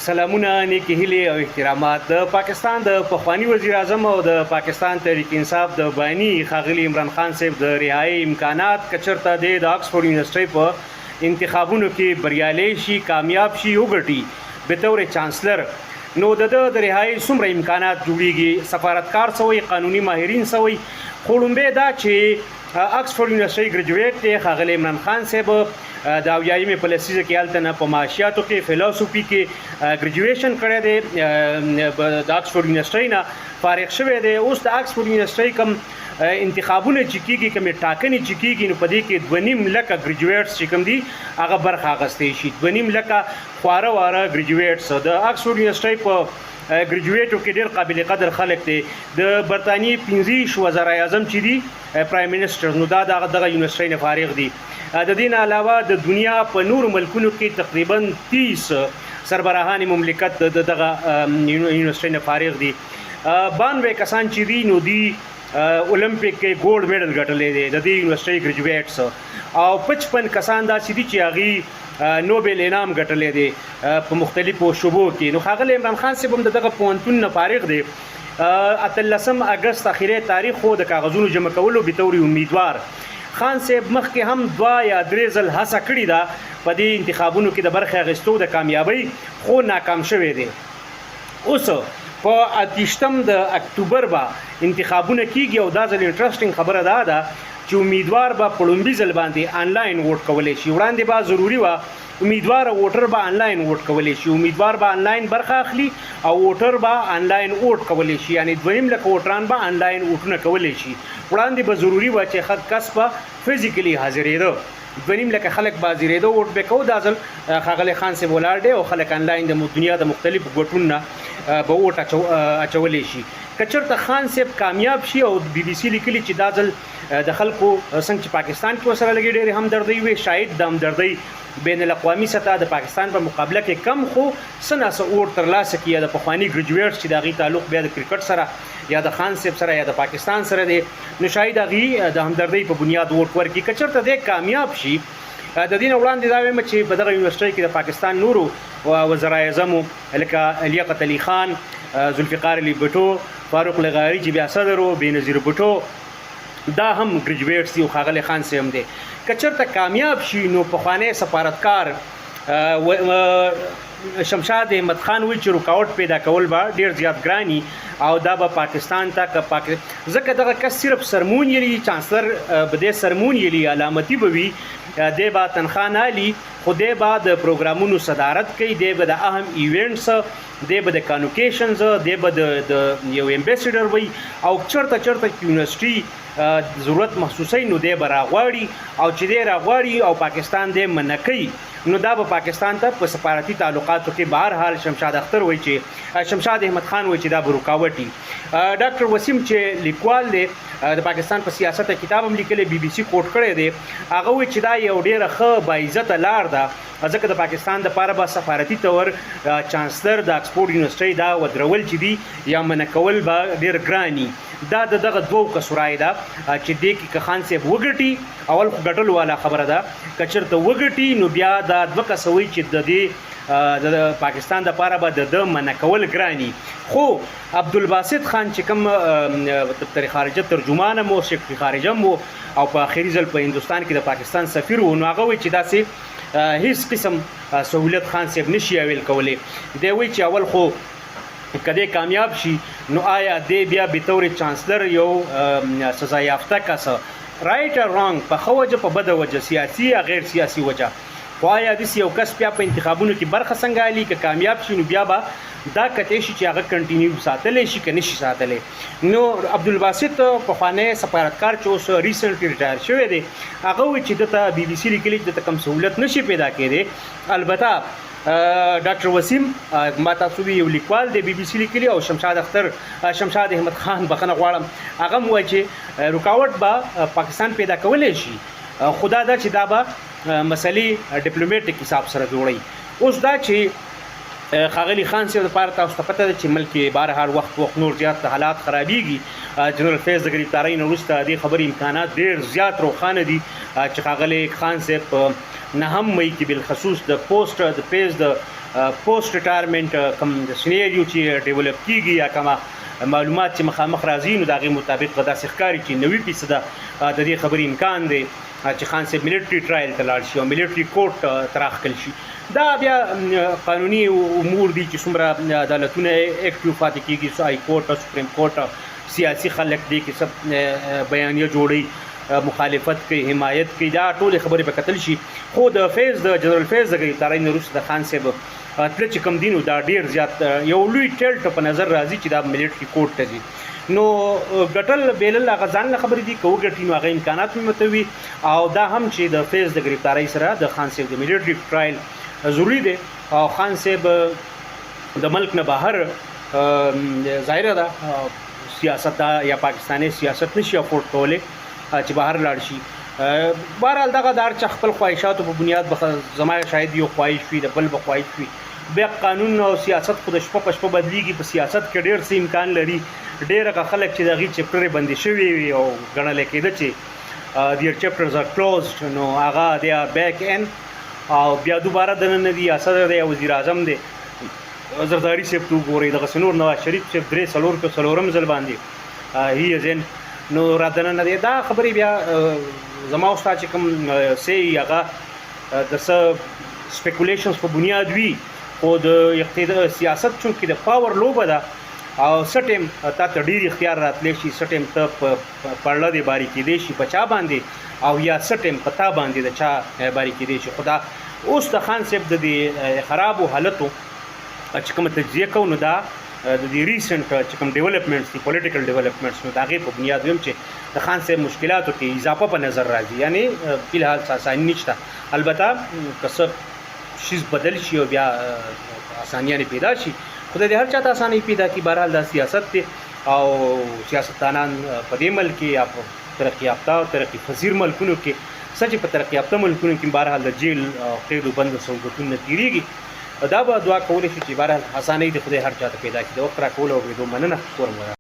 سلامونه نیکی هیلې او احترامات د پاکستان د پخوانی وزیر اعظم او د پاکستان تحریک انصاف د بانی ښاغلي عمران خان صاحب د رهایی امکانات کچرته د آکسفورد یونیورسيټي په انتخابونو کې بریالي شي کامیاب شي وګټي به تور چانسلر نو د رهایی څومره امکانات جوړیږي سفارتکار سوی قانوني ماهرین سوی خړومبه دا چې آکسفورد یونیورسيټي ګریجویټ دی ښاغلي عمران خان صاحب د اویایمې په لسیزه کې هلته نه په معاشیاتو کې فلسفي کې ګریجویشن کړی دی د آکسفورد یونیورسيټي نه فارغ شوی دی اوس د آکسفورد یونیورسيټي کوم انتخابونه چې کیږي کوم ټاکنې چې کیږي نو په دې کې 2.5 لکه ګریجویټس چې کوم دي هغه برخه اخیستې شي 2.5 لکه خواره واره ګریجویټس د آکسفورد یونیورسيټي په ګریجویټو کې ډېر قابل قدر خلک دي د برتانیې 15 وزرای اعظم چې دي پرایم منسټر نو دا دغه یونیورسيټي نه فارغ دي د دې نه علاوه د دنیا په نور ملکونو کې تقریبا 30 سربراهان مملکت دغه یونیورسيټي نه فارغ دي 92 کسان چې دي نو دي اولمپیک کې ګولډ میډل ګټلې دي د دې یونیورسيټي ګریجویټس او 55 کسان دا چې دي چې هغه نوبل انعام ګټلې دي په مختلفو شوبو کې نو ښاغلي عمران خان صاحب هم دغه پوهنتون نه فارغ دي 18 اگست اخیری تاریخ خو د کاغذونو جمع کولو به توري امیدوار خان صاحب مخکې هم 2 یا 3 ځل هڅه کړې ده په دې انتخابونو کې د برخه اخیستو د کامیابی خو ناکام شوی دی اوس په 28 د اکتوبر به انتخابونه کیږي او دا ځل انټرېسټینګ خبره ده چې امیدوار به په لومړي ځل باندې آنلاین ووټ کولی شي وړاندې به ضروري وه امیدوار ووټر به آنلاین ووټ کولی شي امیدوار به آنلاین برخه اخلي او ووټر به آنلاین ووټ کولی شي یعنی 2.5 لکه ووټران به آنلاین ووټونه کولی شي وړاندې به ضروري وه چې خد کس به فزیکلی حاضرېده 2.5 لکه خلک به حاضرېده ووټ به کوو دا ځل ښاغلی خان صاحب ولاړ دی او خلک آنلاین د دنیا د مختلفو ګوټونو نه به ووټ اچولی شي که چېرته خان صاحب کامیاب شي او بي بي سي لیکلي چې دا ځل د خلکو څنګه چې پاکستان کې ورسره لګي ډېرې همدردۍ وي شاید د همدردۍ بین الاقوامي سطح د پاکستان په مقابله کې کم خو څه ناڅه ووټ ترلاسه کړي یا د پخواني ګریجویټس چې د هغې تعلق بیا د کرکټ سره یا د خان صاحب سره یا د پاکستان سره دی نو شاید هغې د همدردۍ په بنیاد ووټ ورکړي که چېرته دی کامیاب شي د دې نه وړاندې دا وایم چې په دغه یونیورسيټي کې د پاکستان نورو وزرای اعظمو لکه لیاقت علي خان ذوالفقار علي بټو فاروق لغاري چې بیا صدر و بېنظیر بټو دا هم ګریجویټس دي او ښاغلی خان صاحب هم دی که چېرته کامیاب شي نو پخوانی سفارتکار شمشاد احمد خان وی چې رکاوټ پیدا کول به ډیر زیات ګرانی او دا به پاکستان ته ځکه دغه کس صرف سرمونیلی چانسلر به دې سرمونیلی علامتي به وي دی به تنخواه نه اخلي خو دی به د پروګرامونو صدارت کوي دی به د اهم ایونټس دی به د کانوکیشنز دی به د یو امبیسډر وي او چرته یونیورسيټي ضرورت محسوسه نو دی به راغواړي او چې دی راغواړي او پاکستان دی منع کوي نو دا به پاکستان ته په سفارتي تعلقاتو کې بهرحال شمشاد اختر وایي چې شمشاد احمد خان وایي چې دا به رکاوټ وي ډاکټر وسیم چې لیکوال دی د پاکستان په سیاست کتاب هم لیکلی بي بي سي کوټ کړی دی هغه وایي چې دا یو ډېره ښه باعزته لار ده ځکه د پاکستان دپاره به سفارتي طور چانسلر د آکسفورد یونیورسيټي دا ودرول چې دي یا منع کول به ډېر ګراني دا د دغه دوو کسو رای ده چې دې کې که خان صاحب وګټي اول خو ګټلو والا خبره ده که چېرته وګټي نو بیا دا 2 کسه وایي چې د دې د پاکستان دپاره به د منع کول ګراني خو عبدالباسط خان چې کوم تر خارجه ترجمان هم و سیکرټري خارجه هم و او په آخري ځل په هندوستان کې د پاکستان سفیر و نو هغه وایي چې داسې هیڅ قسم سهولت خان صاحب نشي اویل کولی دی وایي چې اول خو کدی کامیاب شي نو آیا دی بیا بطور چانسلر یو سزا یافته کس رائټ اور رانګ په ښه وجه په بده وجه سیاسي یا غیر سیاسي وجه خو آیا داسې یو کس بیا په انتخابونو کې برخه څنګه اخلي که کامیاب شي نو بیا به دا کتی شي چې هغه کنټینیو ساتلی شي که نشي ساتلی نو عبدالباسط پخوانی سفارتکار چې اوس ریسنټلی ریټایر شوی دی هغه وایي چې دته بي بي سي لیکلي چې دته کوم سهولت نشي پیدا کېدی البته ډاکټر وسیم ما تاسو یو لیکوال دی بي بي سي لیکلي او شمشاد احمد خان بخنه غواړم هغه هم وایي چې رکاوټ به پاکستان پیدا کولی شي خدا دا چې دا به مسلې ډیپلوماټیک حساب سره جوړي اوس دا چې ښاغلي خان صاحب لپاره تاسو ته پته ده چې ملک کې بهرحال وخت نور زیات حالات خرابېږي جنرال فیض د ګرفتارۍ نه وروسته دې خبرې امکانات ډېر زیات روښانه دي چې ښاغلی خان صاحب 9 مئی کې بالخصوص د پوسټ د پیج د پوسټ ریټایرمنټ کوم د سینیریو چې ډیولپ کیږي یا کومه معلومات چې مخامخ راځي نو د هغې مطابق داسې ښکاري چې 90% د دې خبرې امکان دی چې خان صاحب ملټري ټرایل ته لاړ شي او ملټري کورټ ته راښکل شي. دا بیا قانوني امور دي چې څومره عدالتونه اکټیو پاتې کېږي، های کورټ او سپریم کورټ سیاسي خلک دي کې سب بیانیه جوړوي، مخالفت کوي، حمایت کوي، دا ټولې خبرې به کتل شي. خو د فیض د جنرال فیض د ګرفتارۍ نه وروسته د خان صاحب تله چې کوم دي نو دا ډېر زیات یو لوی ټلټ په نظر راځي چې دا ملټري کورټ ته ځي. نو ګټل بیلل هغه ځان له خبرې دي، که وګټي نو هغه امکانات هم ورته وي، او دا هم چې د فیض د ګرفتارۍ سره د خان صاحب د ملټري ټرایل ضروري دی، او خان صاحب د ملک نه بهر ظاهره ده سیاست دا یا پاکستاني سیاست نشي افورډ کولی چې بهر لاړ شي. بهرحال دغه د هر چا خپل خواهشاتو په بنیاد به زما شاید یو خواهش وي، د بل به خواهش وي. بیا قانون او سیاست خو د شپه په شپه بدلیږي. په سیاست کې ډېر څه امکان لري، ډېر هغه خلک چې د هغې چپټرې بندې شوي وي او ګڼلی کېده چې دیئر چپټرز آر کلوزډ، نو هغه دی آر بیک ان او بیا دوباره دننه دي، یا صدر دی یا وزیر اعظم دی. زرداري صاحب ته وګورئ، دغسې نور نواز شریف صاحب 3-4 ځل باندې هي از ان نو را دننه دی. دا خبرې بیا زما او ستا چې کوم سی هغه د څه سپیکولیشنز په بنیاد وي، خو د اقتدار سیاست چونکې د پاور لوبه ده او څه ټایم تا ته ډېر اختیار راتلی شي، څه ټایم ته په پړله دې باري کېدی شي په چا باندې، او یا څه ټایم په تا باندې د چا باري کېدی شي. خو دا اوس د خان صاحب د دې خرابو حالتو چې کومه تجزیه کوو نو دا د دې ریسنټ چې کوم ډیولپمنټس دي، پولیټیکل ډیولپمنټس، نو د هغې په بنیاد ویم چې د خان صاحب مشکلاتو کې اضافه په نظر راځي. یعنی فلحال آساني نشته، البته که څه شیز بدل شي او بیا آسانیانې پیدا شي، خدای دې هر چا ته آسانۍ پیدا کړي. بهرحال دا سیاست دی او سیاستدانان په دې ملک کې یا په ترقي یافته او ترقي پذیر ملکونو کې څه چې په ترقي یافته ملکونو کې بهرحال د جیل او قید و بند سہولتونو نه تېرېږي، دا به دعا کولی شي چې بهرحال آسانۍ د خدای هر چا ته پیدا کړي. د وخت راکولو او اورېدو مننه. کورم